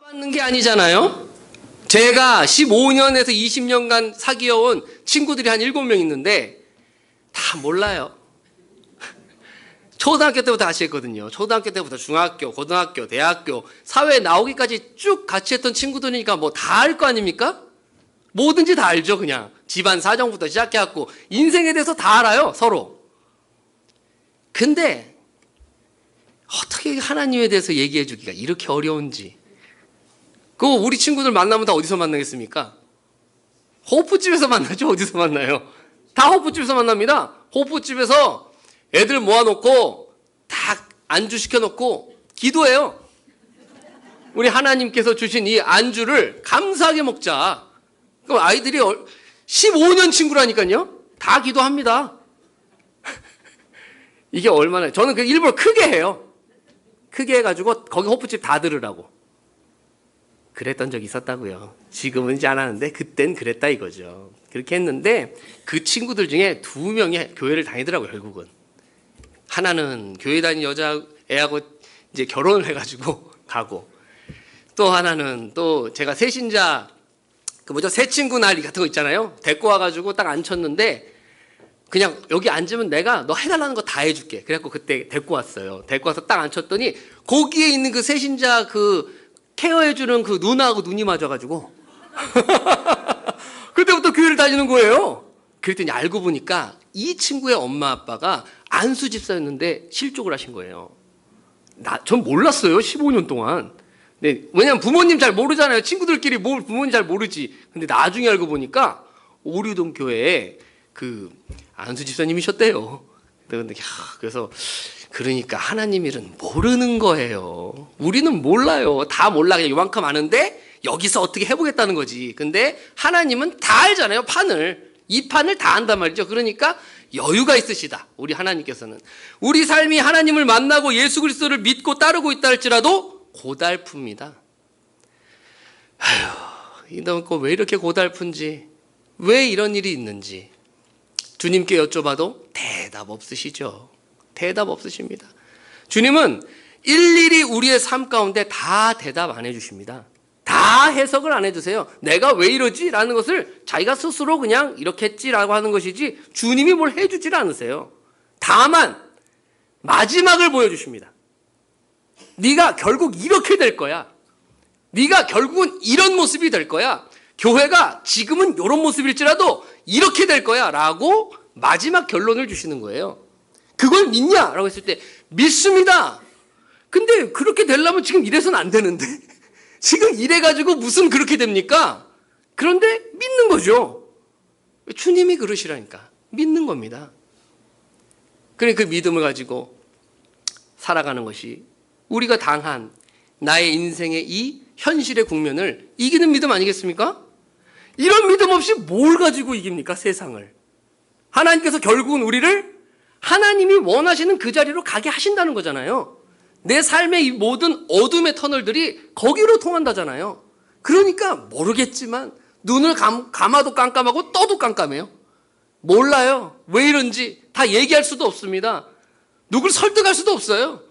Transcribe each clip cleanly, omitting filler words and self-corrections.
받는 게 아니잖아요. 제가 15년에서 20년간 사귀어온 친구들이 한 7명 있는데 다 몰라요. 초등학교 때부터 같이 했거든요. 초등학교 때부터 중학교, 고등학교, 대학교, 사회에 나오기까지 쭉 같이 했던 친구들이니까 뭐 다 알 거 아닙니까? 뭐든지 다 알죠. 그냥 집안 사정부터 시작해갖고 인생에 대해서 다 알아요, 서로. 근데 어떻게 하나님에 대해서 얘기해 주기가 이렇게 어려운지. 그거 우리 친구들 만나면 다 어디서 만나겠습니까? 호프집에서 만나죠. 어디서 만나요? 다 호프집에서 만납니다. 호프집에서 애들 모아놓고 다 안주 시켜놓고 기도해요. 우리 하나님께서 주신 이 안주를 감사하게 먹자. 그럼 아이들이 15년 친구라니까요. 다 기도합니다. 이게 얼마나, 저는 그 일부러 크게 해요. 크게 해가지고 거기 호프집 다 들으라고. 그랬던 적이 있었다고요. 지금은 이제 안 하는데 그땐 그랬다 이거죠. 그렇게 했는데 그 친구들 중에 2명이 교회를 다니더라고요. 결국은 하나는 교회 다니는 여자애하고 이제 결혼을 해가지고 가고, 또 하나는 또 제가 새신자 새 친구 날 같은 거 있잖아요. 데리고 와가지고 딱 앉혔는데 그냥 여기 앉으면 내가 너 해달라는 거 다 해줄게. 그래갖고 그때 데리고 왔어요. 데리고 와서 딱 앉혔더니 거기에 있는 그 새신자 케어해주는 그 누나하고 눈이 맞아가지고 그때부터 교회를 다니는 거예요. 그랬더니 알고 보니까 이 친구의 엄마 아빠가 안수 집사였는데 실족을 하신 거예요. 전 몰랐어요. 15년 동안. 네, 왜냐면 부모님 잘 모르잖아요. 친구들끼리 부모님 잘 모르지. 근데 나중에 알고 보니까 오류동 교회에 안수 집사님이셨대요. 그래서 그러니까 하나님 일은 모르는 거예요. 우리는 몰라요. 다 몰라. 그냥 요만큼 아는데 여기서 어떻게 해보겠다는 거지. 근데 하나님은 다 알잖아요. 이 판을 다 안단 말이죠. 그러니까 여유가 있으시다. 우리 하나님께서는 우리 삶이 하나님을 만나고 예수 그리스도를 믿고 따르고 있다 할지라도 고달픕니다. 이놈 거 왜 이렇게 고달픈지, 왜 이런 일이 있는지 주님께 여쭤봐도 대답 없으시죠. 대답 없으십니다. 주님은 일일이 우리의 삶 가운데 다 대답 안 해주십니다. 다 해석을 안 해주세요. 내가 왜 이러지? 라는 것을 자기가 스스로 그냥 이렇게 했지라고 하는 것이지 주님이 뭘 해주질 않으세요. 다만 마지막을 보여주십니다. 네가 결국 이렇게 될 거야. 네가 결국은 이런 모습이 될 거야. 교회가 지금은 이런 모습일지라도 이렇게 될 거야 라고 마지막 결론을 주시는 거예요. 그걸 믿냐? 라고 했을 때 믿습니다. 근데 그렇게 되려면 지금 이래서는 안 되는데 지금 이래가지고 무슨 그렇게 됩니까? 그런데 믿는 거죠. 주님이 그러시라니까 믿는 겁니다. 그러니까 그 믿음을 가지고 살아가는 것이 우리가 당한 나의 인생의 이 현실의 국면을 이기는 믿음 아니겠습니까? 이런 믿음 없이 뭘 가지고 이깁니까? 세상을. 하나님께서 결국은 우리를 하나님이 원하시는 그 자리로 가게 하신다는 거잖아요. 내 삶의 이 모든 어둠의 터널들이 거기로 통한다잖아요. 그러니까 모르겠지만 눈을 감아도 깜깜하고 떠도 깜깜해요. 몰라요. 왜 이런지 다 얘기할 수도 없습니다. 누굴 설득할 수도 없어요.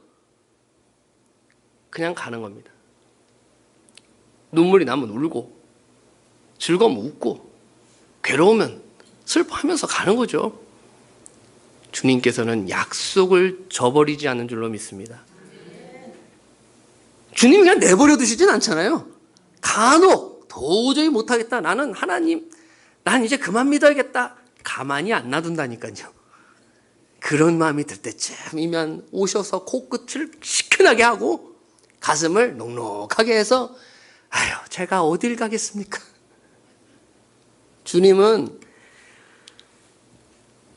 그냥 가는 겁니다. 눈물이 나면 울고, 즐거우면 웃고, 괴로우면 슬퍼하면서 가는 거죠. 주님께서는 약속을 저버리지 않는 줄로 믿습니다. 주님이 그냥 내버려 두시진 않잖아요. 간혹 도저히 못하겠다. 나는 하나님, 난 이제 그만 믿어야겠다. 가만히 안 놔둔다니까요. 그런 마음이 들 때쯤이면 오셔서 코끝을 시큰하게 하고 가슴을 넉넉하게 해서 아유, 제가 어딜 가겠습니까? 주님은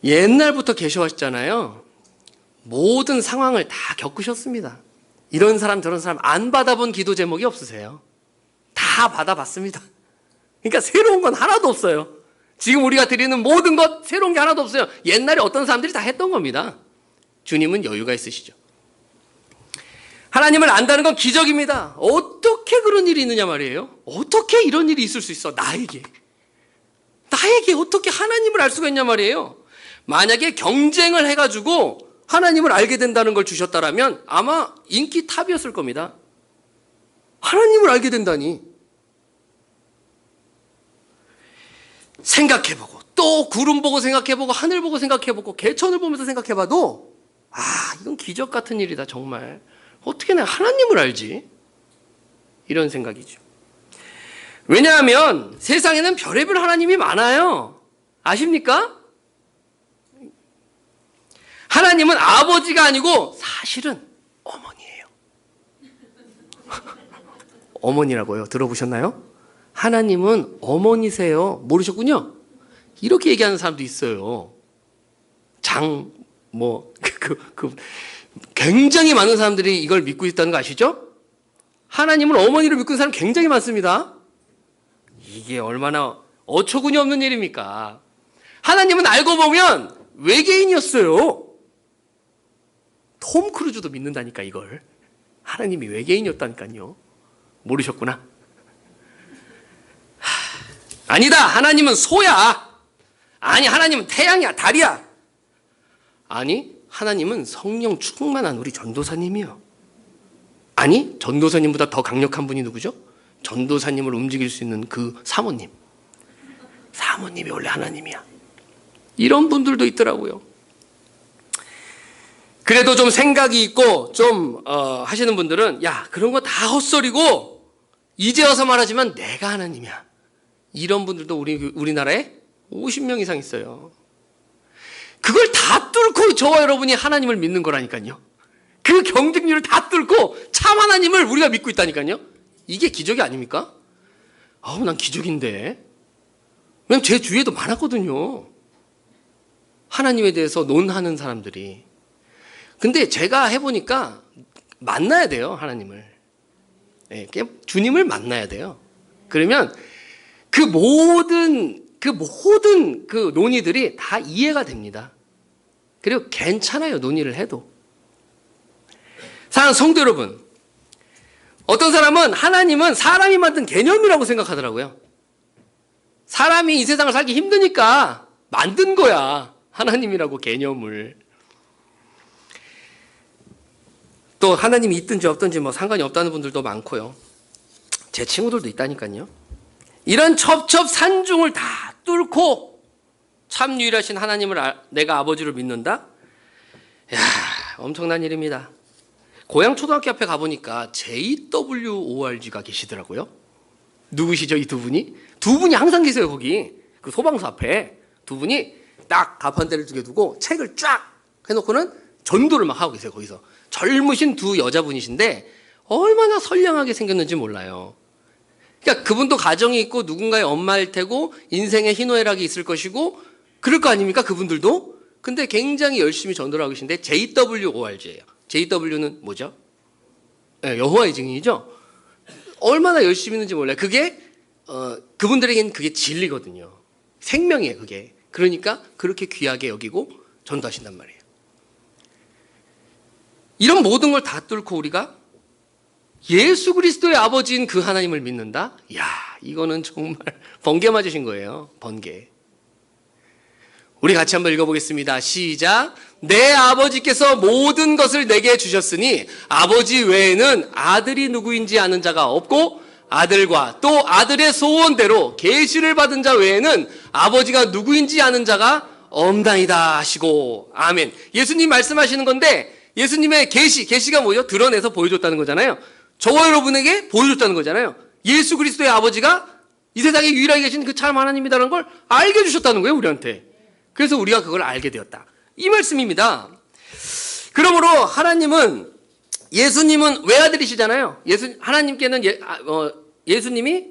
옛날부터 계셔왔잖아요. 모든 상황을 다 겪으셨습니다. 이런 사람 저런 사람 안 받아본 기도 제목이 없으세요? 다 받아봤습니다. 그러니까 새로운 건 하나도 없어요. 지금 우리가 드리는 모든 것 새로운 게 하나도 없어요. 옛날에 어떤 사람들이 다 했던 겁니다. 주님은 여유가 있으시죠. 하나님을 안다는 건 기적입니다. 어떻게 그런 일이 있느냐 말이에요. 어떻게 이런 일이 있을 수 있어? 나에게 어떻게 하나님을 알 수가 있냐 말이에요. 만약에 경쟁을 해가지고 하나님을 알게 된다는 걸 주셨다라면 아마 인기 탑이었을 겁니다. 하나님을 알게 된다니. 생각해보고 또 구름 보고 생각해보고 하늘 보고 생각해보고 개천을 보면서 생각해봐도 이건 기적 같은 일이다 정말. 어떻게 내가 하나님을 알지? 이런 생각이죠. 왜냐하면 세상에는 별의별 하나님이 많아요. 아십니까? 하나님은 아버지가 아니고 사실은 어머니예요. 어머니라고요. 들어보셨나요? 하나님은 어머니세요. 모르셨군요? 이렇게 얘기하는 사람도 있어요. 굉장히 많은 사람들이 이걸 믿고 있다는 거 아시죠? 하나님을 어머니로 믿고 있는 사람 굉장히 많습니다. 이게 얼마나 어처구니 없는 일입니까? 하나님은 알고 보면 외계인이었어요. 톰 크루즈도 믿는다니까 이걸. 하나님이 외계인이었다니까요. 모르셨구나. 아니다. 하나님은 소야. 아니 하나님은 태양이야, 달이야. 아니 하나님은 성령 충만한 우리 전도사님이요. 아니 전도사님보다 더 강력한 분이 누구죠? 전도사님을 움직일 수 있는 그 사모님. 사모님이 원래 하나님이야. 이런 분들도 있더라고요. 그래도 좀 생각이 있고 좀 하시는 분들은 야 그런 거 다 헛소리고 이제 와서 말하지만 내가 하나님이야. 이런 분들도 우리나라에 50명 이상 있어요. 그걸 다 뚫고 저와 여러분이 하나님을 믿는 거라니까요. 그 경쟁률을 다 뚫고 참 하나님을 우리가 믿고 있다니까요. 이게 기적이 아닙니까? 난 기적인데. 왜냐면 제 주위에도 많았거든요. 하나님에 대해서 논하는 사람들이. 근데 제가 해보니까 만나야 돼요, 하나님을. 네, 그냥 주님을 만나야 돼요. 그러면 그 모든 그 논의들이 다 이해가 됩니다. 그리고 괜찮아요, 논의를 해도. 사랑하는 성도 여러분, 어떤 사람은 하나님은 사람이 만든 개념이라고 생각하더라고요. 사람이 이 세상을 살기 힘드니까 만든 거야, 하나님이라고 개념을. 또 하나님이 있든지 없든지 상관이 없다는 분들도 많고요. 제 친구들도 있다니까요. 이런 첩첩산중을 다 뚫고 참 유일하신 하나님을 내가 아버지로 믿는다? 이야, 엄청난 일입니다. 고향 초등학교 앞에 가보니까 JWORG가 계시더라고요. 누구시죠, 이 두 분이? 두 분이 항상 계세요, 거기. 그 소방서 앞에. 두 분이 딱 가판대를 두개 두고 책을 쫙 해놓고는 전도를 막 하고 계세요, 거기서. 젊으신 두 여자분이신데 얼마나 선량하게 생겼는지 몰라요. 그러니까 그분도 가정이 있고 누군가의 엄마일 테고 인생의 희노애락이 있을 것이고 그럴 거 아닙니까? 그분들도. 근데 굉장히 열심히 전도를 하고 계신데 JWORG예요. JW는 뭐죠? 네, 여호와의 증인이죠. 얼마나 열심히 있는지 몰라요. 그게 그분들에게는 그게 진리거든요. 생명이에요, 그게. 그러니까 그렇게 귀하게 여기고 전도하신단 말이에요. 이런 모든 걸 다 뚫고 우리가 예수 그리스도의 아버지인 그 하나님을 믿는다? 이야, 이거는 정말 번개 맞으신 거예요. 번개. 우리 같이 한번 읽어보겠습니다. 시작. 내 아버지께서 모든 것을 내게 주셨으니 아버지 외에는 아들이 누구인지 아는 자가 없고 아들과 또 아들의 소원대로 계시를 받은 자 외에는 아버지가 누구인지 아는 자가 없나이다 하시고. 아멘. 예수님 말씀하시는 건데 예수님의 계시가 뭐죠? 드러내서 보여줬다는 거잖아요. 저와 여러분에게 보여줬다는 거잖아요. 예수 그리스도의 아버지가 이 세상에 유일하게 계신 그 참 하나님이라는 걸 알게 해주셨다는 거예요, 우리한테. 그래서 우리가 그걸 알게 되었다. 이 말씀입니다. 그러므로 하나님은, 예수님은 외아들이시잖아요. 하나님께는 예수님이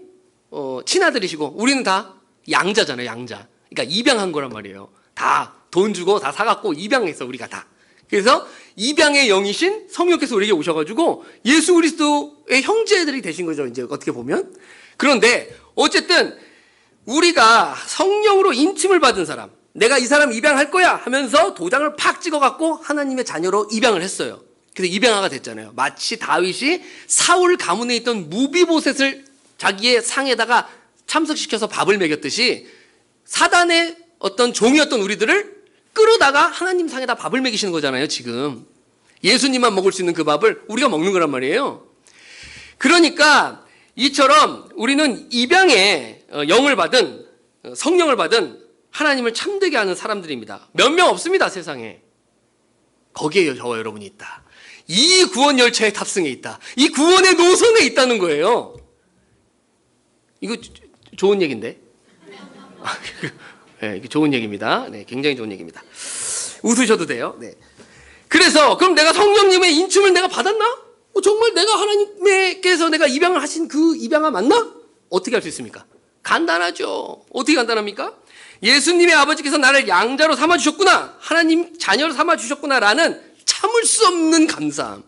친아들이시고 우리는 다 양자잖아요, 양자. 그러니까 입양한 거란 말이에요. 다 돈 주고 다 사갖고 입양했어, 우리가 다. 그래서 입양의 영이신 성령께서 우리에게 오셔가지고 예수 그리스도의 형제들이 되신 거죠, 이제 어떻게 보면. 그런데 어쨌든 우리가 성령으로 인침을 받은 사람, 내가 이 사람 입양할 거야 하면서 도장을 팍 찍어갖고 하나님의 자녀로 입양을 했어요. 그래서 입양아가 됐잖아요. 마치 다윗이 사울 가문에 있던 무비보셋을 자기의 상에다가 참석시켜서 밥을 먹였듯이 사단의 어떤 종이었던 우리들을 끌어다가 하나님 상에다 밥을 먹이시는 거잖아요, 지금. 예수님만 먹을 수 있는 그 밥을 우리가 먹는 거란 말이에요. 그러니까 이처럼 우리는 입양의 영을 받은, 성령을 받은 하나님을 참되게 하는 사람들입니다. 몇 명 없습니다, 세상에. 거기에 저와 여러분이 있다. 이 구원 열차에 탑승해 있다. 이 구원의 노선에 있다는 거예요. 이거 좋은 얘기인데? 네, 이게 좋은 얘기입니다. 네, 굉장히 좋은 얘기입니다. 웃으셔도 돼요. 네. 그래서 그럼 내가 성령님의 인침을 내가 받았나? 정말 내가 하나님께서 내가 입양을 하신 그 입양아 맞나? 어떻게 할 수 있습니까? 간단하죠. 어떻게 간단합니까? 예수님의 아버지께서 나를 양자로 삼아주셨구나, 하나님 자녀로 삼아주셨구나라는 참을 수 없는 감사함,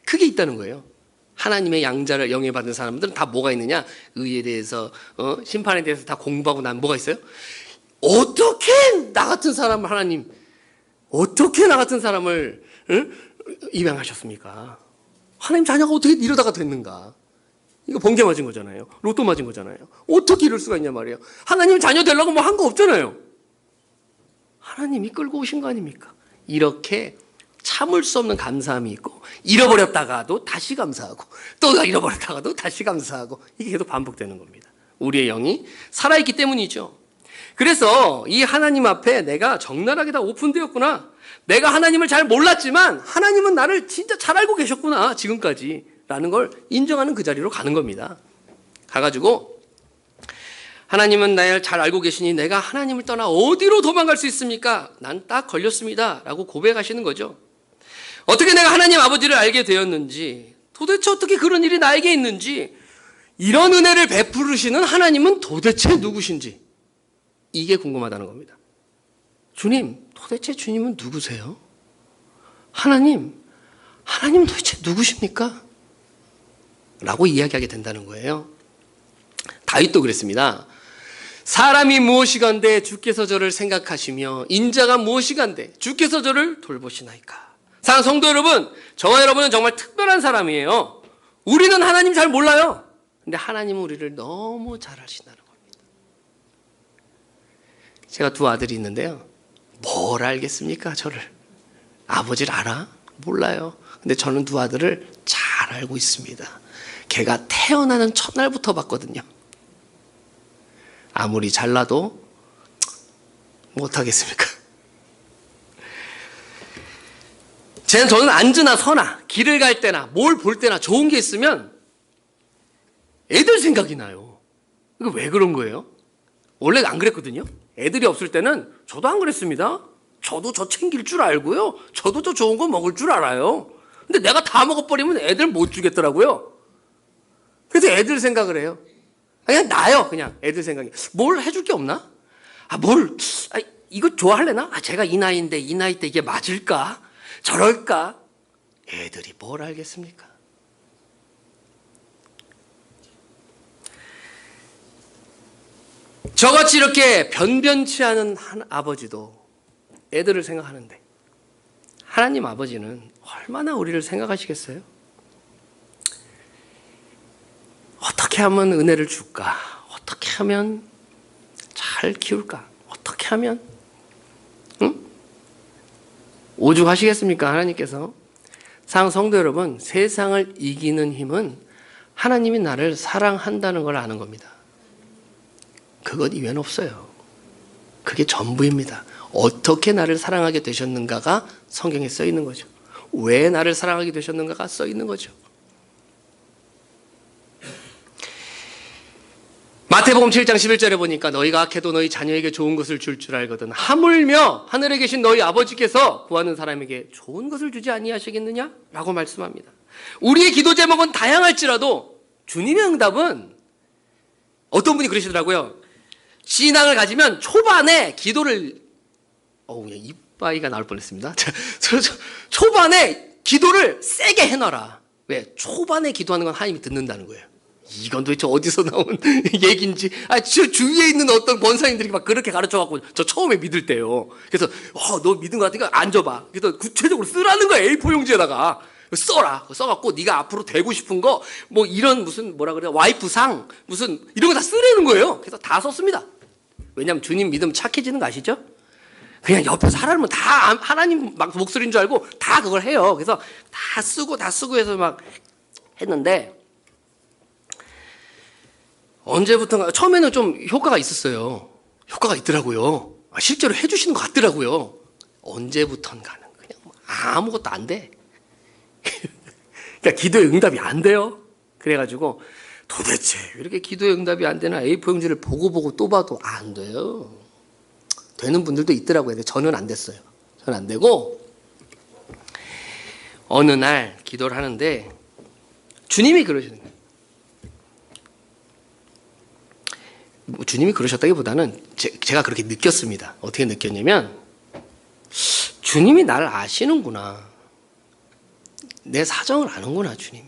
그게 있다는 거예요. 하나님의 양자를 영해받은 사람들은 다 뭐가 있느냐? 의에 대해서, 심판에 대해서 다 공부하고 난 뭐가 있어요? 어떻게 나 같은 사람을 하나님, 어떻게 나 같은 사람을 입양하셨습니까? 하나님 자녀가 어떻게 이러다가 됐는가? 이거 번개 맞은 거잖아요. 로또 맞은 거잖아요. 어떻게 이럴 수가 있냐 말이에요. 하나님 자녀 되려고 뭐 한 거 없잖아요. 하나님이 끌고 오신 거 아닙니까? 이렇게 참을 수 없는 감사함이 있고, 잃어버렸다가도 다시 감사하고, 또 잃어버렸다가도 다시 감사하고, 이게 계속 반복되는 겁니다. 우리의 영이 살아있기 때문이죠. 그래서 이 하나님 앞에 내가 적나라하게 다 오픈되었구나, 내가 하나님을 잘 몰랐지만 하나님은 나를 진짜 잘 알고 계셨구나 지금까지 라는 걸 인정하는 그 자리로 가는 겁니다. 가가지고 하나님은 나를 잘 알고 계시니 내가 하나님을 떠나 어디로 도망갈 수 있습니까? 난 딱 걸렸습니다 라고 고백하시는 거죠. 어떻게 내가 하나님 아버지를 알게 되었는지, 도대체 어떻게 그런 일이 나에게 있는지, 이런 은혜를 베푸시는 하나님은 도대체 누구신지, 이게 궁금하다는 겁니다. 주님, 도대체 주님은 누구세요? 하나님은 도대체 누구십니까? 라고 이야기하게 된다는 거예요. 다윗도 그랬습니다. 사람이 무엇이간데 주께서 저를 생각하시며 인자가 무엇이간데 주께서 저를 돌보시나이까. 사랑하는 성도 여러분, 저와 여러분은 정말 특별한 사람이에요. 우리는 하나님 잘 몰라요. 근데 하나님은 우리를 너무 잘 아신다는 겁니다. 제가 두 아들이 있는데요, 뭘 알겠습니까? 저를. 아버지를 알아? 몰라요. 근데 저는 두 아들을 잘 알고 있습니다. 걔가 태어나는 첫날부터 봤거든요. 아무리 잘나도 못하겠습니까? 저는 앉으나 서나 길을 갈 때나 뭘 볼 때나 좋은 게 있으면 애들 생각이 나요. 이거 왜 그런 거예요? 원래 안 그랬거든요. 애들이 없을 때는 저도 안 그랬습니다. 저도 저 챙길 줄 알고요, 저도 저 좋은 거 먹을 줄 알아요. 근데 내가 다 먹어버리면 애들 못 주겠더라고요. 그래서 애들 생각을 해요. 그냥 나요. 그냥 애들 생각이. 뭘 해줄 게 없나? 이거 좋아할래나? 제가 이 나이인데 이 나이 때 이게 맞을까? 저럴까? 애들이 뭘 알겠습니까? 저같이 이렇게 변변치 않은 한 아버지도 애들을 생각하는데, 하나님 아버지는 얼마나 우리를 생각하시겠어요? 어떻게 하면 은혜를 줄까? 어떻게 하면 잘 키울까? 어떻게 하면 오죽하시겠습니까? 하나님께서. 사랑하는 성도 여러분, 세상을 이기는 힘은 하나님이 나를 사랑한다는 걸 아는 겁니다. 그것 이외는 없어요. 그게 전부입니다. 어떻게 나를 사랑하게 되셨는가가 성경에 써 있는 거죠. 왜 나를 사랑하게 되셨는가가 써 있는 거죠. 마태복음 7장 11절에 보니까 너희가 악해도 너희 자녀에게 좋은 것을 줄 줄 알거든 하물며 하늘에 계신 너희 아버지께서 구하는 사람에게 좋은 것을 주지 아니하시겠느냐? 라고 말씀합니다. 우리의 기도 제목은 다양할지라도 주님의 응답은, 어떤 분이 그러시더라고요. 신앙을 가지면 초반에 기도를, 이빠이가 나올 뻔했습니다. 초반에 기도를 세게 해놔라. 왜? 초반에 기도하는 건 하나님이 듣는다는 거예요. 이건 도대체 어디서 나온 얘기인지. 저 주위에 있는 어떤 권사님들이 막 그렇게 가르쳐갖고 저 처음에 믿을 때요. 그래서 너 믿은 거 같으니까 앉아봐. 그래서 구체적으로 쓰라는 거야. A4 용지에다가 써라. 써갖고 네가 앞으로 되고 싶은 거 뭐 이런 무슨 뭐라 그래, 와이프상 무슨 이런 거 다 쓰라는 거예요. 그래서 다 썼습니다. 왜냐하면 주님 믿으면 착해지는 거 아시죠? 그냥 옆에서 하라면 다 하나님 막 목소리인 줄 알고 다 그걸 해요. 그래서 다 쓰고 해서 막 했는데, 언제부턴가 처음에는 좀 효과가 있었어요. 효과가 있더라고요. 실제로 해주시는 것 같더라고요. 언제부턴가는 그냥 아무것도 안 돼. 그러니까 기도의 응답이 안 돼요. 그래가지고 도대체 왜 이렇게 기도의 응답이 안 되나 A4 용지를 보고 또 봐도 안 돼요. 되는 분들도 있더라고요. 근데 저는 안 됐어요. 저는 안 되고 어느 날 기도를 하는데 주님이 그러시는 거예요. 주님이 그러셨다기보다는 제가 그렇게 느꼈습니다. 어떻게 느꼈냐면 주님이 나를 아시는구나. 내 사정을 아는구나, 주님이.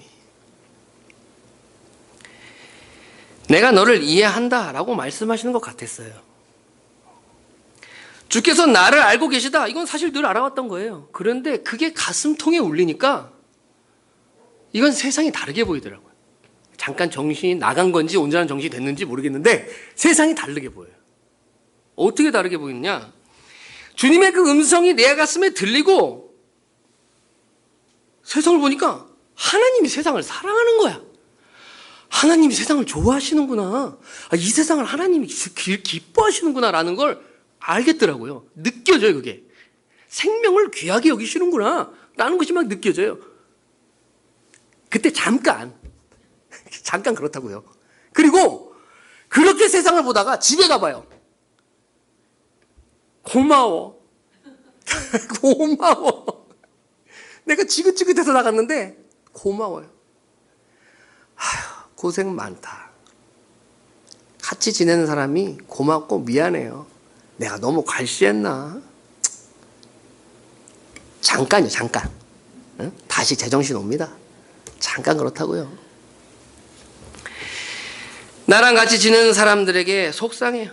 내가 너를 이해한다라고 말씀하시는 것 같았어요. 주께서 나를 알고 계시다. 이건 사실 늘 알아왔던 거예요. 그런데 그게 가슴통에 울리니까 이건 세상이 다르게 보이더라고요. 잠깐 정신이 나간 건지 온전한 정신이 됐는지 모르겠는데 세상이 다르게 보여요. 어떻게 다르게 보이느냐? 주님의 그 음성이 내 가슴에 들리고 세상을 보니까 하나님이 세상을 사랑하는 거야. 하나님이 세상을 좋아하시는구나. 이 세상을 하나님이 기뻐하시는구나라는 걸 알겠더라고요. 느껴져요, 그게. 생명을 귀하게 여기시는구나 라는 것이 막 느껴져요. 그때 잠깐 그렇다고요. 그리고 그렇게 세상을 보다가 집에 가봐요. 고마워. 고마워. 내가 지긋지긋해서 나갔는데 고마워요. 아휴, 고생 많다. 같이 지내는 사람이 고맙고 미안해요. 내가 너무 괄시했나? 잠깐요, 잠깐. 응? 다시 제정신 옵니다. 잠깐 그렇다고요. 나랑 같이 지내는 사람들에게 속상해요.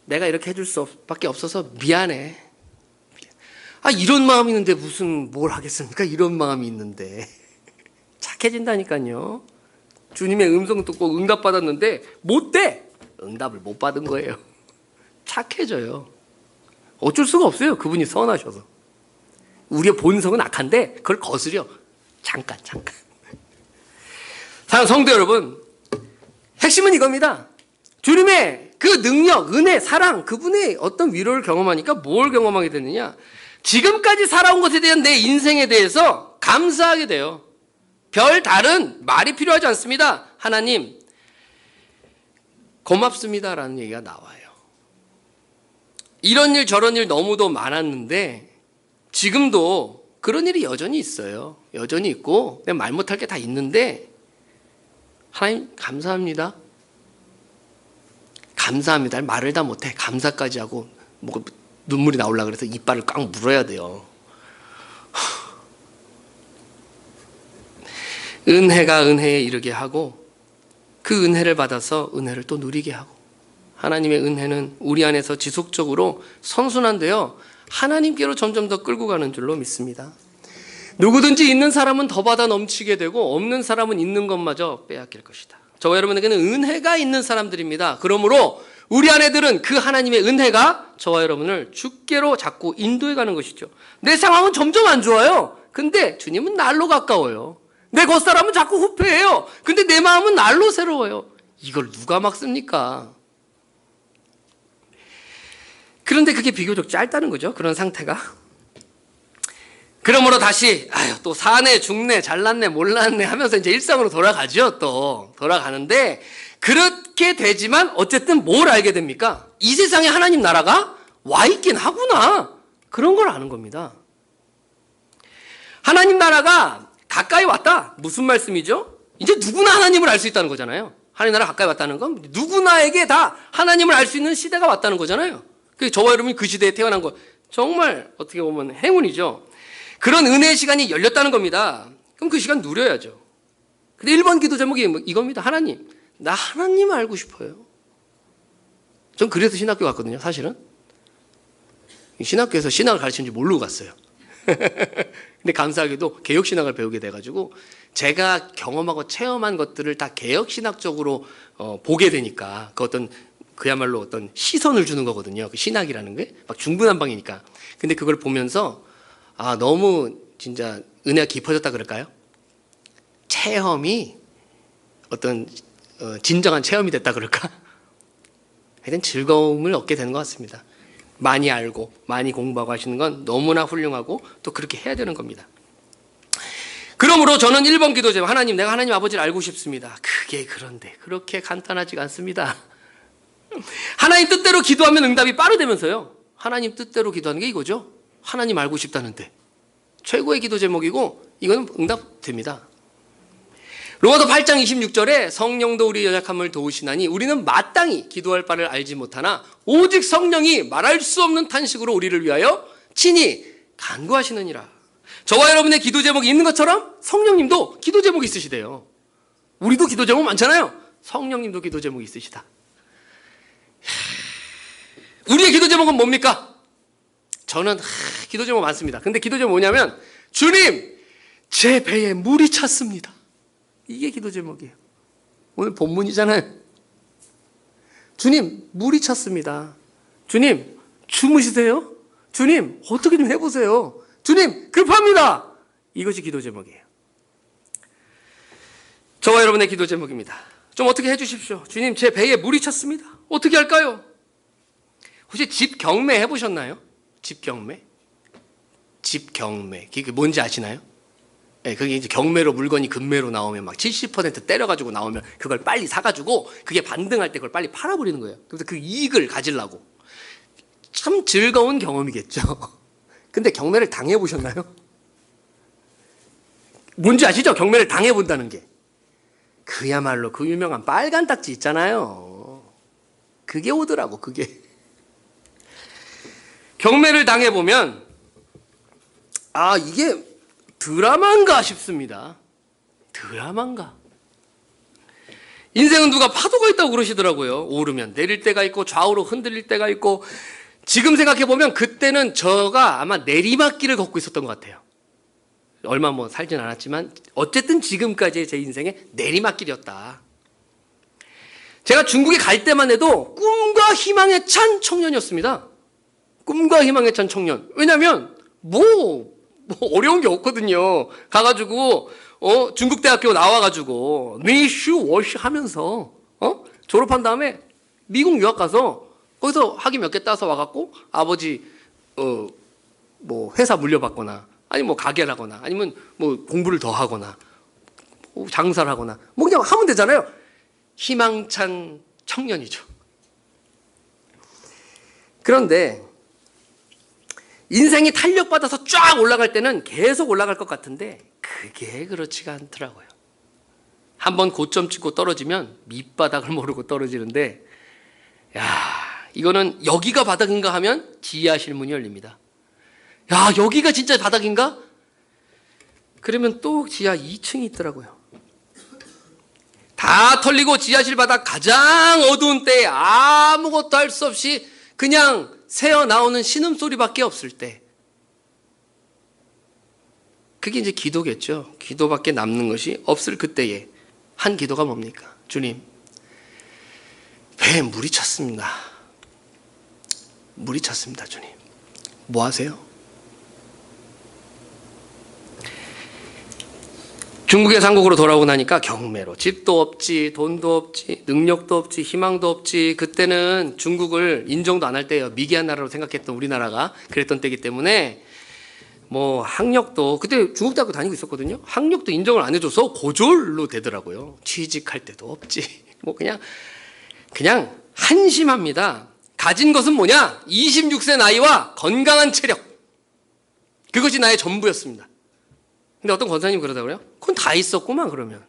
내가 이렇게 해줄 수밖에 없어서 미안해. 이런 마음이 있는데 무슨 뭘 하겠습니까? 이런 마음이 있는데. 착해진다니까요. 주님의 음성 듣고 응답 받았는데 못 돼. 응답을 못 받은 거예요. 착해져요. 어쩔 수가 없어요. 그분이 선하셔서. 우리의 본성은 악한데 그걸 거스려. 잠깐. 사랑하는 성도 여러분, 핵심은 이겁니다. 주님의 그 능력, 은혜, 사랑, 그분의 어떤 위로를 경험하니까 뭘 경험하게 되느냐? 지금까지 살아온 것에 대한 내 인생에 대해서 감사하게 돼요. 별 다른 말이 필요하지 않습니다. 하나님, 고맙습니다라는 얘기가 나와요. 이런 일 저런 일 너무도 많았는데 지금도 그런 일이 여전히 있어요. 여전히 있고 내가 말 못할 게 다 있는데 하나님 감사합니다. 감사합니다. 말을 다 못해. 감사까지 하고 뭐 눈물이 나오려고 그래서 이빨을 꽉 물어야 돼요. 은혜가 은혜에 이르게 하고 그 은혜를 받아서 은혜를 또 누리게 하고 하나님의 은혜는 우리 안에서 지속적으로 선순환되어 하나님께로 점점 더 끌고 가는 줄로 믿습니다. 누구든지 있는 사람은 더 받아 넘치게 되고 없는 사람은 있는 것마저 빼앗길 것이다. 저와 여러분에게는 은혜가 있는 사람들입니다. 그러므로 우리 안에들은 그 하나님의 은혜가 저와 여러분을 주께로 자꾸 인도해 가는 것이죠. 내 상황은 점점 안 좋아요. 근데 주님은 날로 가까워요. 내 겉사람은 자꾸 후패해요. 근데 내 마음은 날로 새로워요. 이걸 누가 막습니까? 그런데 그게 비교적 짧다는 거죠. 그런 상태가. 그러므로 다시 또 사네 죽네 잘났네 몰랐네 하면서 이제 일상으로 돌아가죠. 또 돌아가는데 그렇게 되지만 어쨌든 뭘 알게 됩니까? 이 세상에 하나님 나라가 와 있긴 하구나. 그런 걸 아는 겁니다. 하나님 나라가 가까이 왔다. 무슨 말씀이죠? 이제 누구나 하나님을 알 수 있다는 거잖아요. 하나님 나라 가까이 왔다는 건 누구나에게 다 하나님을 알 수 있는 시대가 왔다는 거잖아요. 저와 여러분이 그 시대에 태어난 거 정말 어떻게 보면 행운이죠. 그런 은혜의 시간이 열렸다는 겁니다. 그럼 그 시간 누려야죠. 근데 1번 기도 제목이 이겁니다. 하나님, 나 하나님 알고 싶어요. 전 그래서 신학교 갔거든요. 사실은 신학교에서 신학을 가르치는지 모르고 갔어요. 근데 감사하게도 개혁신학을 배우게 돼가지고 제가 경험하고 체험한 것들을 다 개혁신학적으로 보게 되니까 그 어떤 그야말로 어떤 시선을 주는 거거든요. 그 신학이라는 게 막 중구난방이니까. 근데 그걸 보면서 너무 진짜 은혜가 깊어졌다 그럴까요? 체험이 어떤 진정한 체험이 됐다 그럴까? 하여튼 즐거움을 얻게 되는 것 같습니다. 많이 알고 많이 공부하고 하시는 건 너무나 훌륭하고 또 그렇게 해야 되는 겁니다. 그러므로 저는 1번 기도 제목, 하나님, 내가 하나님 아버지를 알고 싶습니다. 그게 그런데 그렇게 간단하지가 않습니다. 하나님 뜻대로 기도하면 응답이 빠르다면서요. 하나님 뜻대로 기도하는 게 이거죠. 하나님 알고 싶다는데 최고의 기도 제목이고 이거는 응답됩니다. 로마서 8장 26절에 성령도 우리 연약함을 도우시나니 우리는 마땅히 기도할 바를 알지 못하나 오직 성령이 말할 수 없는 탄식으로 우리를 위하여 친히 간구하시느니라. 저와 여러분의 기도 제목이 있는 것처럼 성령님도 기도 제목이 있으시대요. 우리도 기도 제목 많잖아요. 성령님도 기도 제목이 있으시다. 우리의 기도 제목은 뭡니까? 저는 기도 제목 많습니다. 근데 기도 제목 뭐냐면 주님, 제 배에 물이 찼습니다. 이게 기도 제목이에요. 오늘 본문이잖아요. 주님, 물이 찼습니다. 주님, 주무시세요? 주님, 어떻게 좀 해보세요. 주님, 급합니다. 이것이 기도 제목이에요. 저와 여러분의 기도 제목입니다. 좀 어떻게 해주십시오. 주님, 제 배에 물이 찼습니다. 어떻게 할까요? 혹시 집 경매 해보셨나요? 집 경매? 집 경매. 그게 뭔지 아시나요? 네, 그게 이제 경매로 물건이 금매로 나오면 막 70% 때려가지고 나오면 그걸 빨리 사가지고 그게 반등할 때 그걸 빨리 팔아버리는 거예요. 그래서 그 이익을 가지려고. 참 즐거운 경험이겠죠. 근데 경매를 당해보셨나요? 뭔지 아시죠? 경매를 당해본다는 게. 그야말로 그 유명한 빨간 딱지 있잖아요. 그게 오더라고, 그게. 경매를 당해보면, 아, 이게 드라마인가 싶습니다. 드라마인가? 인생은 누가 파도가 있다고 그러시더라고요. 오르면 내릴 때가 있고 좌우로 흔들릴 때가 있고 지금 생각해보면 그때는 저가 아마 내리막길을 걷고 있었던 것 같아요. 얼마 뭐 살진 않았지만 어쨌든 지금까지의 제 인생의 내리막길이었다. 제가 중국에 갈 때만 해도 꿈과 희망에 찬 청년이었습니다. 꿈과 희망에 찬 청년. 왜냐면 뭐 어려운 게 없거든요. 가가지고 중국대학교 나와가지고 니슈 워시 하면서 졸업한 다음에 미국 유학 가서 거기서 학위 몇 개 따서 와갖고 아버지 뭐 회사 물려받거나 아니 뭐 가게를 하거나 아니면 뭐 공부를 더 하거나 장사를 하거나 뭐 그냥 하면 되잖아요. 희망찬 청년이죠. 그런데 인생이 탄력받아서 쫙 올라갈 때는 계속 올라갈 것 같은데 그게 그렇지가 않더라고요. 한번 고점 찍고 떨어지면 밑바닥을 모르고 떨어지는데 야, 이거는 여기가 바닥인가 하면 지하실 문이 열립니다. 야, 여기가 진짜 바닥인가? 그러면 또 지하 2층이 있더라고요. 다 털리고 지하실 바닥 가장 어두운 때에 아무것도 할 수 없이 그냥 새어 나오는 신음소리밖에 없을 때 그게 이제 기도겠죠. 기도밖에 남는 것이 없을 그때에 한 기도가 뭡니까? 주님, 배에 물이 찼습니다. 물이 찼습니다, 주님. 뭐 하세요? 중국에서 한국으로 돌아오고 나니까 경매로 집도 없지, 돈도 없지, 능력도 없지, 희망도 없지. 그때는 중국을 인정도 안 할 때예요. 미개한 나라로 생각했던 우리나라가 그랬던 때이기 때문에 뭐 학력도 그때 중국대학교 다니고 있었거든요. 학력도 인정을 안 해줘서 고졸로 되더라고요. 취직할 때도 없지. 뭐 그냥 한심합니다. 가진 것은 뭐냐? 26세 나이와 건강한 체력. 그것이 나의 전부였습니다. 근데 어떤 권사님 그러더라고요. 그건 다 있었구만 그러면.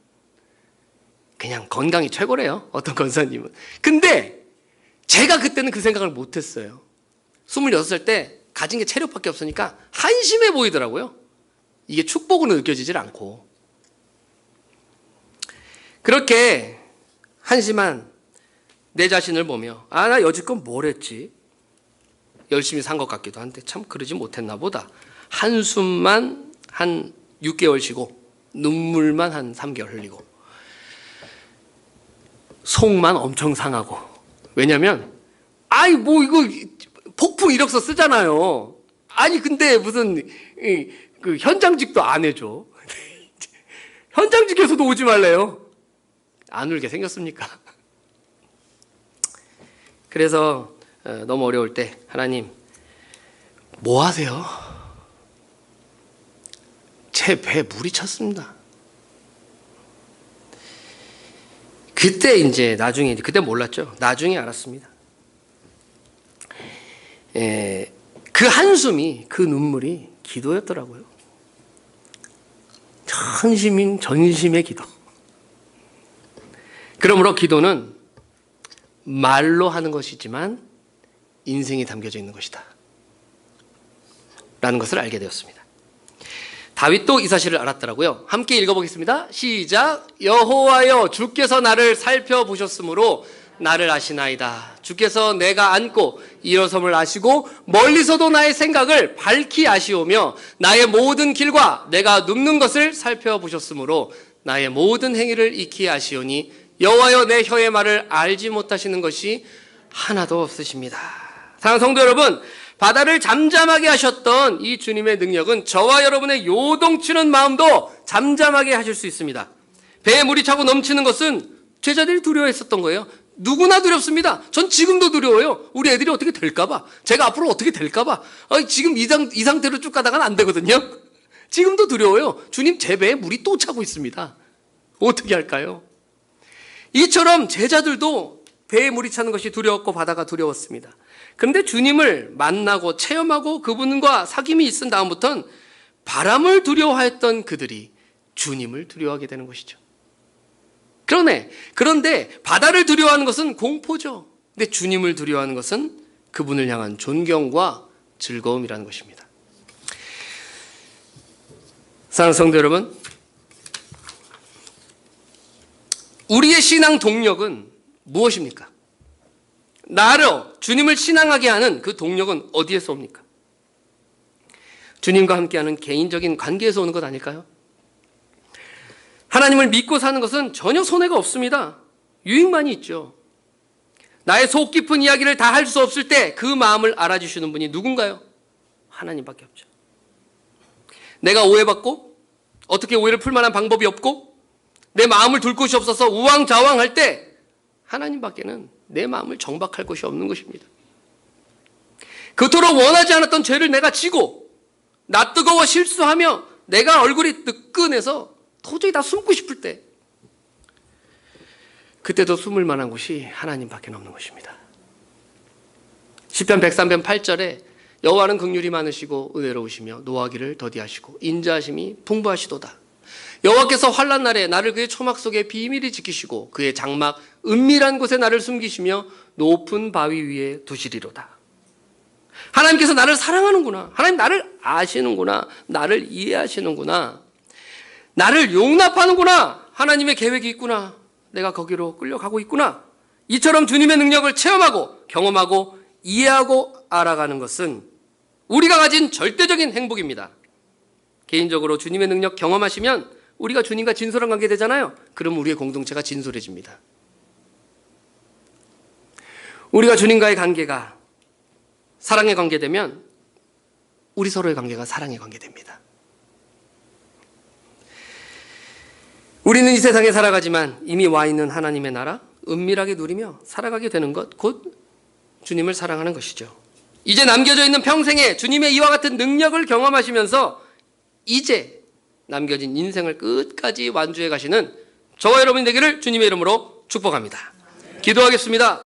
그냥 건강이 최고래요. 어떤 권사님은. 근데 제가 그때는 그 생각을 못했어요. 26살 때 가진 게 체력밖에 없으니까 한심해 보이더라고요. 이게 축복으로 느껴지질 않고. 그렇게 한심한 내 자신을 보며 나 여지껏 뭘 했지? 열심히 산 것 같기도 한데 참 그러지 못했나 보다. 한숨만 한 6개월 쉬고 눈물만 한 3개월 흘리고 속만 엄청 상하고. 왜냐면 뭐 이거 폭풍 이력서 쓰잖아요. 아니 근데 무슨 그 현장직도 안 해줘. 현장직에서도 오지 말래요. 안 울게 생겼습니까? 그래서 너무 어려울 때 하나님 뭐 하세요? 제 배에 물이 찼습니다. 그때 이제 나중에 그때 몰랐죠. 나중에 알았습니다. 그 한숨이 그 눈물이 기도였더라고요. 전심의 기도. 그러므로 기도는 말로 하는 것이지만 인생이 담겨져 있는 것이다 라는 것을 알게 되었습니다. 다윗도 이 사실을 알았더라고요. 함께 읽어보겠습니다. 시작. 여호와여 주께서 나를 살펴보셨으므로 나를 아시나이다. 주께서 내가 앉고 일어섬을 아시고 멀리서도 나의 생각을 밝히 아시오며 나의 모든 길과 내가 눕는 것을 살펴보셨으므로 나의 모든 행위를 익히 아시오니 여호와여 내 혀의 말을 알지 못하시는 것이 하나도 없으십니다. 사랑하는 성도 여러분, 바다를 잠잠하게 하셨던 이 주님의 능력은 저와 여러분의 요동치는 마음도 잠잠하게 하실 수 있습니다. 배에 물이 차고 넘치는 것은 제자들이 두려워했었던 거예요. 누구나 두렵습니다. 전 지금도 두려워요. 우리 애들이 어떻게 될까봐. 제가 앞으로 어떻게 될까봐. 지금 이 상태로 쭉 가다가는 안 되거든요. 지금도 두려워요. 주님, 제 배에 물이 또 차고 있습니다. 어떻게 할까요? 이처럼 제자들도 배에 물이 차는 것이 두려웠고 바다가 두려웠습니다. 그런데 주님을 만나고 체험하고 그분과 사귐이 있은 다음부터는 바람을 두려워했던 그들이 주님을 두려워하게 되는 것이죠. 그런데 바다를 두려워하는 것은 공포죠. 근데 주님을 두려워하는 것은 그분을 향한 존경과 즐거움이라는 것입니다. 사랑하는 성도 여러분, 우리의 신앙 동력은 무엇입니까? 주님을 신앙하게 하는 그 동력은 어디에서 옵니까? 주님과 함께하는 개인적인 관계에서 오는 것 아닐까요? 하나님을 믿고 사는 것은 전혀 손해가 없습니다. 유익만이 있죠. 나의 속 깊은 이야기를 다 할 수 없을 때 그 마음을 알아주시는 분이 누군가요? 하나님밖에 없죠. 내가 오해받고 어떻게 오해를 풀 만한 방법이 없고 내 마음을 둘 곳이 없어서 우왕좌왕할 때 하나님밖에는 내 마음을 정박할 곳이 없는 것입니다. 그토록 원하지 않았던 죄를 내가 지고 나 뜨거워 실수하며 내가 얼굴이 뜨끈해서 도저히 다 숨고 싶을 때 그때도 숨을 만한 곳이 하나님밖에 없는 것입니다. 시편 103편 8절에 여호와는 긍휼이 많으시고 은혜로우시며 노하기를 더디하시고 인자하심이 풍부하시도다. 여호와께서 환난 날에 나를 그의 초막 속에 비밀히 지키시고 그의 장막 은밀한 곳에 나를 숨기시며 높은 바위 위에 두시리로다. 하나님께서 나를 사랑하는구나. 하나님 나를 아시는구나. 나를 이해하시는구나. 나를 용납하는구나. 하나님의 계획이 있구나. 내가 거기로 끌려가고 있구나. 이처럼 주님의 능력을 체험하고 경험하고 이해하고 알아가는 것은 우리가 가진 절대적인 행복입니다. 개인적으로 주님의 능력 경험하시면 우리가 주님과 진솔한 관계 되잖아요. 그럼 우리의 공동체가 진솔해집니다. 우리가 주님과의 관계가 사랑의 관계 되면 우리 서로의 관계가 사랑의 관계 됩니다. 우리는 이 세상에 살아가지만 이미 와 있는 하나님의 나라 은밀하게 누리며 살아가게 되는 것, 곧 주님을 사랑하는 것이죠. 이제 남겨져 있는 평생에 주님의 이와 같은 능력을 경험하시면서 이제 남겨진 인생을 끝까지 완주해 가시는 저와 여러분이 되기를 주님의 이름으로 축복합니다. 기도하겠습니다.